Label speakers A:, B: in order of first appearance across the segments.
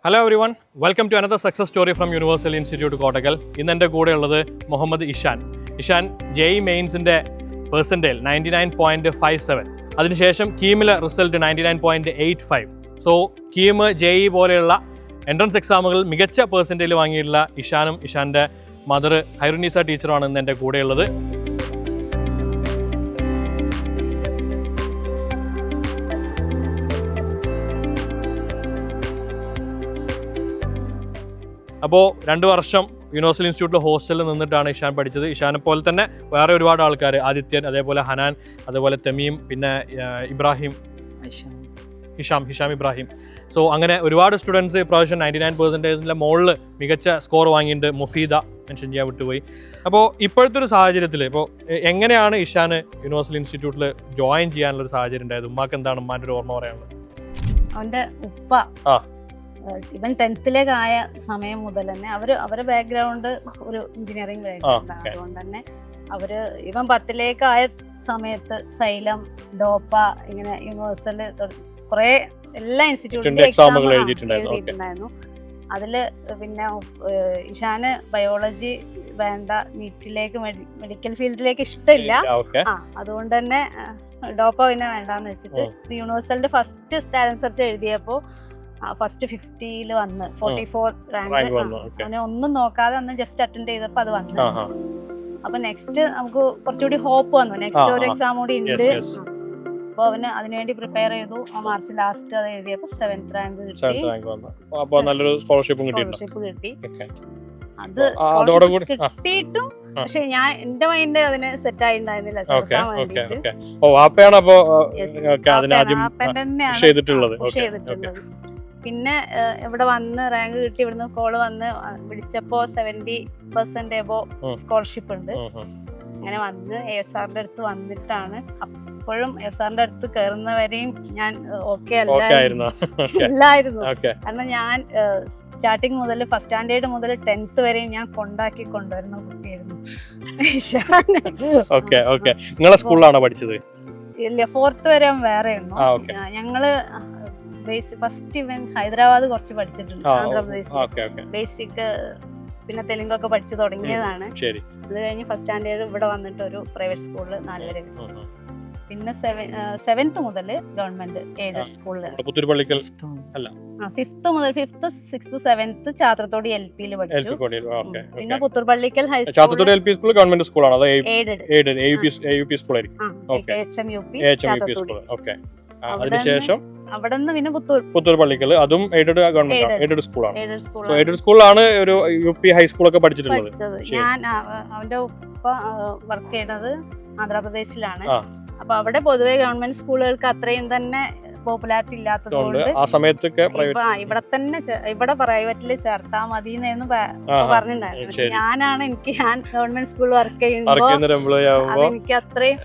A: Hello everyone, welcome to another success story from Universal Institute Kottakkal. ഇന്ന് എൻ്റെ കൂടെ ഉള്ളത് മുഹമ്മദ് ഇഷാൻ. ഇഷാൻ JEE മെയിൻസിൻ്റെ പെർസെൻറ്റേൽ 99.57. അതിനുശേഷം കീമിലെ റിസൾട്ട് 99.85. സോ കീം JEE പോലെയുള്ള എൻട്രൻസ് എക്സാമുകളിൽ മികച്ച പെർസെൻറ്റേൽ വാങ്ങിയിട്ടുള്ള ഇഷാനും ഇഷാൻ്റെ മദർ ഹൈറുന്നീസ ടീച്ചറാണ് ഇന്ന് എൻ്റെ കൂടെയുള്ളത്. അപ്പോൾ 2 വർഷം യൂണിവേഴ്സൽ ഇൻസ്റ്റിറ്റ്യൂട്ടിൽ ഹോസ്റ്റലിൽ നിന്നിട്ടാണ് ഇഷാൻ പഠിച്ചത്. ഇഷാനെ പോലെ തന്നെ വേറെ ഒരുപാട് ആൾക്കാർ, ആദിത്യൻ, അതേപോലെ ഹനാൻ, അതേപോലെ തമീം, പിന്നെ ഇബ്രാഹിം, ഹിഷാം ഇബ്രാഹിം. സോ അങ്ങനെ ഒരുപാട് സ്റ്റുഡൻസ് ഇപ്രാവശ്യം 99% മുകളിൽ മികച്ച സ്കോർ വാങ്ങിയിട്ടുണ്ട്. മുഫീദ മെൻഷൻ ചെയ്യാൻ വിട്ടുപോയി. അപ്പോൾ ഇപ്പോഴത്തെ ഒരു സാഹചര്യത്തിൽ ഇപ്പോൾ എങ്ങനെയാണ് ഇഷാന് യൂണിവേഴ്സൽ ഇൻസ്റ്റിറ്റ്യൂട്ടിൽ ജോയിൻ ചെയ്യാനുള്ളൊരു സാഹചര്യം ഉണ്ടായത്? ഉമ്മാക്ക് എന്താണ് ഉമ്മാൻ്റെ ഒരു ഓർമ്മ പറയാനുള്ളത്?
B: അവൻ്റെ ഉപ്പ ഇവൻ 10th ആയ സമയം മുതൽ തന്നെ അവരുടെ ബാക്ക്ഗ്രൗണ്ട് ഒരു എഞ്ചിനീയറിംഗ് ബാക്ക്ഗ്രൗണ്ട് ആണ്. അതുകൊണ്ട് തന്നെ ഇവൻ 10th ആയ സമയത്ത് സൈലം, ഡോപ്പ, ഇങ്ങനെ യൂണിവേഴ്സൽ കുറെ എല്ലാ ഇൻസ്റ്റിറ്റ്യൂട്ടിന്റെ എക്സാം എഴുതിയിട്ടുണ്ടായിരുന്നു. അതില് പിന്നെ ഇഷാന് ബയോളജി വേണ്ട, നീറ്റിലേക്ക് മെഡിക്കൽ ഫീൽഡിലേക്ക് ഇഷ്ടമില്ല. അതുകൊണ്ട് തന്നെ ഡോപ്പ പിന്നെ വേണ്ടാന്ന് വെച്ചിട്ട് യൂണിവേഴ്സലിന്റെ ഫസ്റ്റ് സ്റ്റാലൻ സെർച്ച് എഴുതിയപ്പോ ഫസ്റ്റ് 50 വന്ന് 44th റാങ്ക്. അവനെ ഒന്നും നോക്കാതെ അന്ന് ജസ്റ്റ് അറ്റൻഡ് ചെയ്തപ്പോ അത് വന്നു. അപ്പൊ നെക്സ്റ്റ് നമുക്ക് കുറച്ചുകൂടി ഹോപ്പ് വന്നു, നെക്സ്റ്റ് ഒരു എക്സാം കൂടി ഉണ്ട്. അപ്പൊ അവന് അതിനുവേണ്ടി പ്രിപ്പയർ ചെയ്തു. മാർച്ച് ലാസ്റ്റ് അത് എഴുതിയപ്പോ 7th റാങ്ക് കിട്ടി. സ്കോളർഷിപ്പ് കിട്ടി. അത് കിട്ടിയിട്ടും പക്ഷെ ഞാൻ എന്റെ മൈൻഡ് അതിന് സെറ്റ് ആയിട്ടുണ്ടായിരുന്നില്ല ചേർക്കാൻ വേണ്ടിട്ട്. ചെയ്തിട്ടുള്ളത്. പിന്നെ ഇവിടെ വന്ന് റാങ്ക് കിട്ടി, ഇവിടുന്ന് കോള് വന്ന് വിളിച്ചപ്പോ 70% എബോ സ്കോളർഷിപ്പ് ഉണ്ട്. അങ്ങനെ വന്ന് ASRന്റെ അടുത്ത് വന്നിട്ടാണ്. അപ്പോഴും ASRന്റെ അടുത്ത് കയറുന്നവരെയും ഞാൻ ഓക്കെ അല്ലായിരുന്നു. കാരണം ഞാൻ സ്റ്റാർട്ടിങ് മുതൽ ഫസ്റ്റ് സ്റ്റാൻഡേർഡ് മുതൽ 10th വരെയും ഞാൻ കൊണ്ടുവരുന്ന കുട്ടിയായിരുന്നു.
A: നിങ്ങളെ സ്കൂളിലാണോ പഠിച്ചത്?
B: ഇല്ല, 4th വരെ വേറെ ആയിരുന്നു. ഞങ്ങള് ഫസ്റ്റ് ഇവൻ ഹൈദരാബാദ് കുറച്ച് പഠിച്ചിട്ടുണ്ട്, ആന്ധ്രാപ്രദേശിൽ ബേസിക്, പിന്നെ തെലുങ്കൊക്കെ പഠിച്ചു തുടങ്ങിയതാണ്. അത് കഴിഞ്ഞ് ഫസ്റ്റ് സ്റ്റാൻഡേർഡ് ഇവിടെ വന്നിട്ട് ഒരു പ്രൈവറ്റ് സ്കൂളിൽ 4 വരെ പഠിച്ചു. പിന്നെ 7th മുതൽ ഗവൺമെന്റ് എയ്ഡഡ് സ്കൂളിൽ, 5th മുതൽ 5th 6th 7th ചാത്രത്തോടി LP പഠിച്ചു. പിന്നെ പുത്തൂർപള്ളിക്കൽ ഹൈസ്കൂൾ
A: ഗവൺമെന്റ് സ്കൂളാണ്, അതിനുശേഷം
B: അവിടെ നിന്ന് പിന്നെ
A: പുത്തൂർപള്ളിക്കൽ, അതും എയ്ഡഡ് സ്കൂളാണ്. എയ്ഡഡ് സ്കൂളിലാണ് ഒരു UP ഹൈസ്കൂളൊക്കെ പഠിച്ചിട്ടുള്ളത്.
B: ഞാൻ അവന്റെ ഉപ്പ വർക്ക് ചെയ്യണത് ആന്ധ്രാപ്രദേശിലാണ്. അപ്പൊ അവിടെ പൊതുവെ ഗവൺമെന്റ് സ്കൂളുകൾക്ക് അത്രയും തന്നെ പോപ്പുലാരിറ്റി ഇല്ലാത്തതുകൊണ്ട്
A: ആ സമയത്തൊക്കെ
B: ഇവിടെ പ്രൈവറ്റില് ചേർത്താ മതി എന്ന് പറഞ്ഞിട്ടുണ്ടായിരുന്നു. പക്ഷെ ഞാൻ ഗവൺമെന്റ് സ്കൂളിൽ വർക്ക് ചെയ്യുമ്പോ അതെനിക്ക് അത്രയും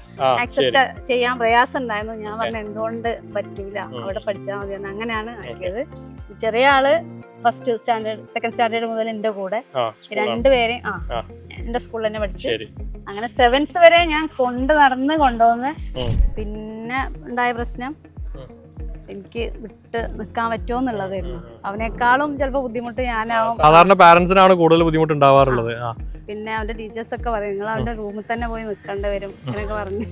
B: ആക്സെപ്റ്റ് ചെയ്യാൻ പ്രയാസം ഉണ്ടായിരുന്നു. ഞാൻ പറഞ്ഞ എന്തുകൊണ്ട് പറ്റൂല, അവിടെ പഠിച്ചാൽ മതി. അങ്ങനെയാണ് ആക്കിയത്. ചെറിയ ആള് ഫസ്റ്റ് സ്റ്റാൻഡേർഡ്, സെക്കൻഡ് സ്റ്റാൻഡേർഡ് മുതൽ എന്റെ കൂടെ, 2 പേരെയും എന്റെ സ്കൂളിൽ തന്നെ പഠിച്ചു. അങ്ങനെ 7th വരെ ഞാൻ കൊണ്ടുവന്ന്. പിന്നെ ഉണ്ടായ പ്രശ്നം എനിക്ക് വിട്ട് നിൽക്കാൻ പറ്റുമോ എന്നുള്ളതായിരുന്നു. അവനേക്കാളും ചിലപ്പോൾ ബുദ്ധിമുട്ട് ഞാനാവും.
A: സാധാരണ പാരന്റ്സിനാണ് കൂടുതൽ ബുദ്ധിമുട്ട് ഉണ്ടാവാറുള്ളത്.
B: പിന്നെ അവന്റെ ടീച്ചേഴ്സ് ഒക്കെ പറയും, നിങ്ങൾ അവന്റെ റൂമിൽ തന്നെ പോയി നിൽക്കേണ്ടി വരും എന്നൊക്കെ പറഞ്ഞു.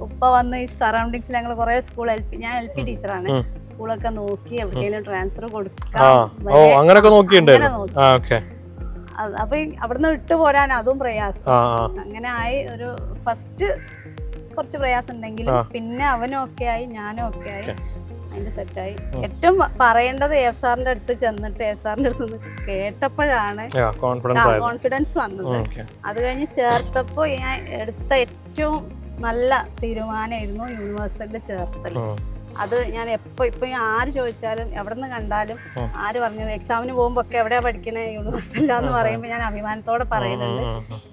B: ഉപ്പ വന്ന് ഈ സറൗണ്ടിങ്സിൽ ഞങ്ങൾ കുറെ സ്കൂൾ ഞാൻ LP ടീച്ചറാണ്, സ്കൂളൊക്കെ നോക്കി എവിടെയെങ്കിലും ട്രാൻസ്ഫർ കൊടുക്കാം. അപ്പൊ അവിടുന്ന് വിട്ടു പോരാൻ അതും പ്രയാസം. അങ്ങനെ ആയി. ഒരു ഫസ്റ്റ് കുറച്ച് പ്രയാസം ഉണ്ടെങ്കിലും പിന്നെ അവനും ഒക്കെ ആയി, ഞാനും ഒക്കെ ആയി, അതിന്റെ സെറ്റായി. ഏറ്റവും പറയേണ്ടത് ASRന്റെ അടുത്ത് ചെന്നിട്ട് ASRന്റെ അടുത്ത് നിന്ന് കേട്ടപ്പോഴാണ് കോൺഫിഡൻസ് വന്നത്. അത് കഴിഞ്ഞ് ചേർത്തപ്പോ ഞാൻ എടുത്ത ഏറ്റവും നല്ല തീരുമാനമായിരുന്നു യൂണിവേഴ്സിറ്റിയിൽ ചേർത്തൽ. അത് ഞാൻ ഇപ്പൊ ആര് ചോദിച്ചാലും എവിടെ നിന്ന് കണ്ടാലും ആര് പറഞ്ഞു എക്സാമിന് പോകുമ്പോ ഒക്കെ എവിടെയാ പഠിക്കണേ യൂണിവേഴ്സിറ്റിയിലാന്ന് പറയുമ്പോ ഞാൻ അഭിമാനത്തോടെ പറയുന്നുണ്ട്.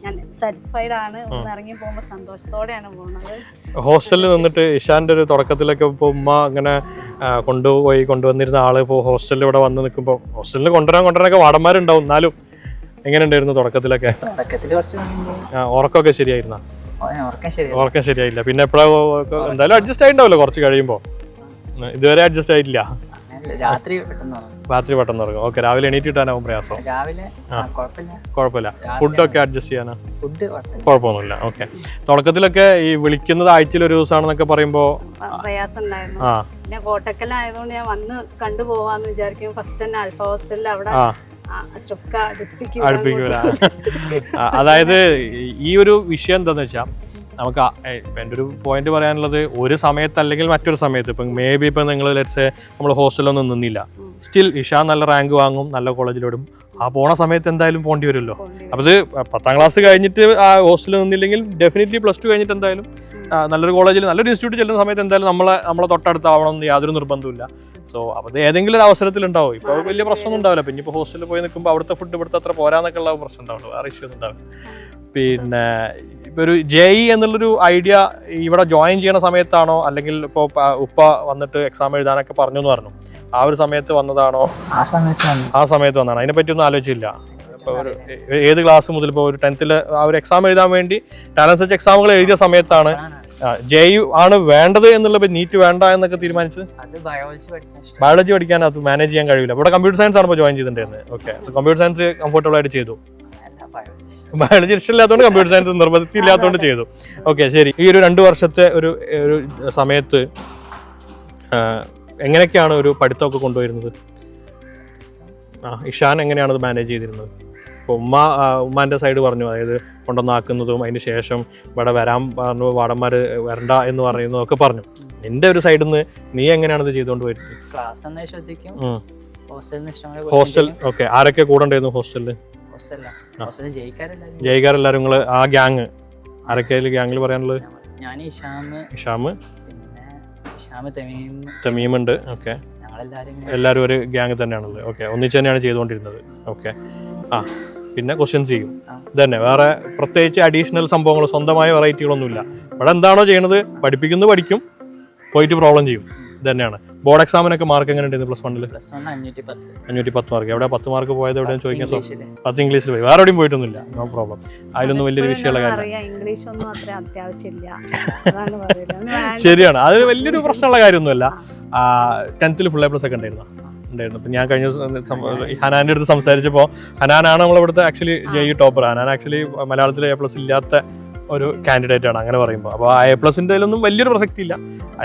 B: ഞാൻ സാറ്റിസ്ഫൈഡ് ആണ്. ഇറങ്ങി പോകുമ്പോ സന്തോഷത്തോടെയാണ് പോകുന്നത്.
A: ഹോസ്റ്റലിൽ നിന്നിട്ട് ഇഷാന്റെ ഒരു തുടക്കത്തിലൊക്കെ ഇപ്പൊ ഉമ്മ അങ്ങനെ കൊണ്ടുവന്നിരുന്ന ആള് ഇപ്പൊ ഹോസ്റ്റലിൽ ഇവിടെ വന്ന് നിൽക്കുമ്പോ ഹോസ്റ്റലിൽ കൊണ്ടുവരാനൊക്കെ വാടന്മാരുണ്ടാവും. എന്നാലും എങ്ങനെ ഉണ്ടായിരുന്നു തുടക്കത്തിലൊക്കെ? ഉറക്കമൊക്കെ ശരിയായിരുന്ന? ഉറക്കം ശരിയായില്ല. പിന്നെ എപ്പോഴാ എന്തായാലും അഡ്ജസ്റ്റ് ആയിട്ടുണ്ടാവല്ലോ കുറച്ച് കഴിയുമ്പോ? ഇതുവരെ അഡ്ജസ്റ്റ് ആയിട്ടില്ല.
C: രാത്രി
A: പെട്ടെന്ന് ഇറങ്ങും. ഓക്കെ, രാവിലെ എണീറ്റിട്ടാനാവും പ്രയാസം?
C: രാവിലെ
A: കുഴപ്പമില്ല. ഫുഡൊക്കെ അഡ്ജസ്റ്റ് ചെയ്യാനാ?
C: ഫുഡ്
A: കുഴപ്പമൊന്നുമില്ല. ഓക്കെ. തുടക്കത്തിലൊക്കെ ഈ വിളിക്കുന്നത് ആഴ്ചയിൽ ഒരു ദിവസമാണെന്നൊക്കെ പറയുമ്പോ
B: പ്രയാസം ഉണ്ടായിരുന്നു. പിന്നെ കോട്ടക്കലായതുകൊണ്ട് ഞാൻ വന്ന് കണ്ടുപോവാന്ന് വിചാരിക്കും. ഫസ്റ്റ് തന്നെ അൽഫ ഹോസ്റ്റലിൽ അവിടെ
A: അടുപ്പിക്കൂല. അതായത് ഈ ഒരു വിഷയം എന്താന്ന് വെച്ചാൽ നമുക്ക് എൻ്റെ ഒരു പോയിന്റ് പറയാനുള്ളത്, ഒരു സമയത്ത് അല്ലെങ്കിൽ മറ്റൊരു സമയത്ത് ഇപ്പം മേ ബി ഇപ്പം നിങ്ങൾ ലെറ്റ്സ് നമ്മൾ ഹോസ്റ്റലൊന്നും നിന്നില്ല, സ്റ്റിൽ ഇഷാൻ നല്ല റാങ്ക് വാങ്ങും, നല്ല കോളേജിലോടും ആ പോണ സമയത്ത് എന്തായാലും പോകേണ്ടി വരുമല്ലോ. അപ്പോൾ ഇത് 10ാം ക്ലാസ് കഴിഞ്ഞിട്ട് ആ ഹോസ്റ്റലിൽ നിന്നില്ലെങ്കിൽ ഡെഫിനറ്റ്ലി +2 കഴിഞ്ഞിട്ട് എന്തായാലും നല്ലൊരു കോളേജിൽ നല്ലൊരു ഇൻസ്റ്റിറ്റ്യൂട്ട് ചെല്ലുന്ന സമയത്ത് എന്തായാലും നമ്മളെ തൊട്ടടുത്താവണം എന്ന് യാതൊരു നിർബന്ധമില്ല. സോ അപ്പോൾ ഏതെങ്കിലും ഒരു അവസരത്തിൽ ഉണ്ടാവും. ഇപ്പോൾ വലിയ പ്രശ്നമൊന്നും ഉണ്ടാവില്ല. പിന്നെ ഇപ്പോൾ ഹോസ്റ്റലിൽ പോയി നിൽക്കുമ്പോൾ അവിടുത്തെ ഫുഡ് ഇവിടുത്തെ അത്ര പോരാന്നൊക്കെ ഉള്ള പ്രശ്നം ഉണ്ടാവുള്ളൂ, വേറെ ഇഷ്യൂ ഒന്നും ഉണ്ടാവില്ല. പിന്നെ ഇപ്പോൾ ഒരു JEE എന്നുള്ളൊരു ഐഡിയ ഇവിടെ ജോയിൻ ചെയ്യുന്ന സമയത്താണോ, അല്ലെങ്കിൽ ഇപ്പോൾ ഉപ്പ വന്നിട്ട് എക്സാം എഴുതാനൊക്കെ പറഞ്ഞു എന്ന് പറഞ്ഞു, ആ ഒരു സമയത്ത് വന്നതാണോ? ആ സമയത്ത് വന്നതാണ്. അതിനെപ്പറ്റി ഒന്നും ആലോചിച്ചില്ല. ഇപ്പോൾ ഒരു ഏത് ക്ലാസ് മുതൽ ഇപ്പോൾ ഒരു 10th ആ ഒരു എക്സാം എഴുതാൻ വേണ്ടി ടാലന്റ് സെർച്ച് എക്സാമുകൾ എഴുതിയ സമയത്താണ് JEE ആണ് വേണ്ടത് എന്നുള്ള, നീറ്റ് വേണ്ട എന്നൊക്കെ തീരുമാനിച്ചത്? ബയോളജി പഠിക്കാൻ അത് മാനേജ് ചെയ്യാൻ കഴിയില്ല. ഇവിടെ കമ്പ്യൂട്ടർ സയൻസ് ആണ് ഇപ്പോൾ ജോയിൻ ചെയ്തിട്ടുണ്ടായിരുന്നത്. Okay, so computer science comfortable ആയിട്ട് ചെയ്തു. ബയോളജി ഇഷ്ടമില്ലാത്തതുകൊണ്ട് കമ്പ്യൂട്ടർ സയൻസ് നിർബന്ധത്തില്ലാത്തതുകൊണ്ട് ചെയ്തു. ഓക്കെ, ശരി. ഈ ഒരു 2 വർഷത്തെ ഒരു സമയത്ത് എങ്ങനെയൊക്കെയാണ് ഒരു പഠിത്തമൊക്കെ കൊണ്ടുവരുന്നത്? ഇഷാൻ എങ്ങനെയാണ് അത് മാനേജ് ചെയ്തിരുന്നത്? ഇപ്പോൾ ഉമ്മാൻ്റെ സൈഡ് പറഞ്ഞു, അതായത് കൊണ്ടുവന്നാക്കുന്നതും അതിന് ശേഷം ഇവിടെ വരാൻ പറഞ്ഞു, വാടന്മാർ വരണ്ട എന്ന് പറയുന്നതൊക്കെ പറഞ്ഞു. നിന്റെ ഒരു സൈഡിൽ നിന്ന് നീ എങ്ങനെയാണ് ഇത് ചെയ്തുകൊണ്ട് വരുന്നത്? ഹോസ്റ്റൽ ഓക്കെ, ആരൊക്കെ കൂടെ ഉണ്ടായിരുന്നു ഹോസ്റ്റലിൽ? ജയിക്കാരെല്ലാരും നിങ്ങൾ ആ ഗ്യാങ് ആരൊക്കെ ഗ്യാങ്ങിൽ പറയാനുള്ളത്? ഇഷാം, തമീം ഉണ്ട്. ഓക്കെ, എല്ലാവരും ഒരു ഗ്യാങ് തന്നെയാണുള്ളത്. ഓക്കെ, ഒന്നിച്ച് തന്നെയാണ് ചെയ്തുകൊണ്ടിരുന്നത്. ഓക്കെ, പിന്നെ ക്വസ്റ്റ്യൻസ് ചെയ്യും. ഇതന്നെ, വേറെ പ്രത്യേകിച്ച് അഡീഷണൽ സംഭവങ്ങൾ, സ്വന്തമായ വെറൈറ്റികളൊന്നുമില്ല. ഇവിടെ എന്താണോ ചെയ്യണത് പഠിപ്പിക്കുന്നത്, പഠിക്കും, പോയിട്ട് പ്രോബ്ലം ചെയ്യും. ഇതന്നെയാണ്. ബോർഡ് എക്സാമിനൊക്കെ മാർക്ക് എങ്ങനെ ഉണ്ടായിരുന്നു? +1 510 മാർക്ക്. എവിടെ 10 മാർക്ക് പോയത്? എവിടെയാണ് ചോദിക്കാൻ? 10 ഇംഗ്ലീഷിൽ പോയി, വേറെ എവിടെയും പോയിട്ടൊന്നുമില്ല. No problem. അതിലൊന്നും വലിയൊരു വിഷയമുള്ള കാര്യം ശരിയാണ്. അത് വലിയൊരു പ്രശ്നമുള്ള കാര്യമൊന്നുമല്ല. 10th ഫുൾ A+ ഒക്കെ ഉണ്ടായിരുന്നു. ഇപ്പം ഞാൻ കഴിഞ്ഞ ഹനാൻ്റെ അടുത്ത് സംസാരിച്ചപ്പോൾ, ഹനാനാണ് നമ്മളിവിടുത്തെ ആക്ച്വലി JEE ടോപ്പർ. ഹനാൻ ആക്ച്വലി മലയാളത്തിൽ A+ ഇല്ലാത്ത ഒരു കാൻഡിഡേറ്റ് ആണ് അങ്ങനെ പറയുമ്പോൾ. അപ്പോൾ A+ൻ്റെ അതിലൊന്നും വലിയൊരു പ്രസക്തി ഇല്ല.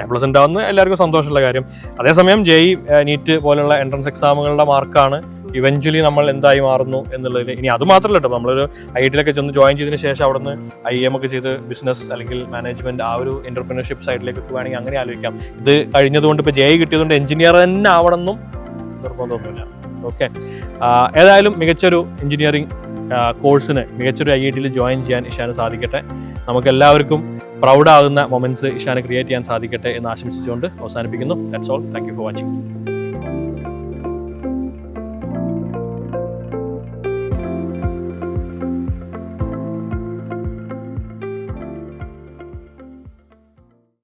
A: A+ ഉണ്ടാവുന്ന എല്ലാവർക്കും സന്തോഷമുള്ള കാര്യം. അതേസമയം JEE, നീറ്റ് പോലുള്ള എൻട്രൻസ് എക്സാമുകളുടെ മാർക്കാണ് ഇവഞ്ച്വലി നമ്മൾ എന്തായി മാറുന്നു എന്നുള്ളതിൽ. ഇനി അത് മാത്രമല്ല കേട്ടോ, നമ്മളൊരു IIT ജോയിൻ ചെയ്തതിന് ശേഷം അവിടെ നിന്ന് IEM ഒക്കെ ചെയ്ത് ബിസിനസ് അല്ലെങ്കിൽ മാനേജ്മെന്റ്, ആ ഒരു എന്റർപ്രണർഷിപ്പ് സൈഡിലേക്ക് പോവുകയാണെങ്കിൽ അങ്ങനെ ആലോചിക്കാം. ഇത് കഴിഞ്ഞതുകൊണ്ട് ഇപ്പോൾ JEE കിട്ടിയതുകൊണ്ട് എഞ്ചിനീയർ തന്നെ ആവണമെന്നും നിർബന്ധമൊന്നുമില്ല. ഓക്കെ, ഏതായാലും മികച്ചൊരു എഞ്ചിനീയറിംഗ് കോഴ്സിന് മികച്ചൊരു IIT ജോയിൻ ചെയ്യാൻ ഇഷാന് സാധിക്കട്ടെ. നമുക്കെല്ലാവർക്കും പ്രൗഡാകുന്ന മൊമെന്റ്സ് ഇഷാന് ക്രിയേറ്റ് ചെയ്യാൻ സാധിക്കട്ടെ എന്ന് ആശംസിച്ചുകൊണ്ട് അവസാനിപ്പിക്കുന്നു. That's all. Thank you for watching.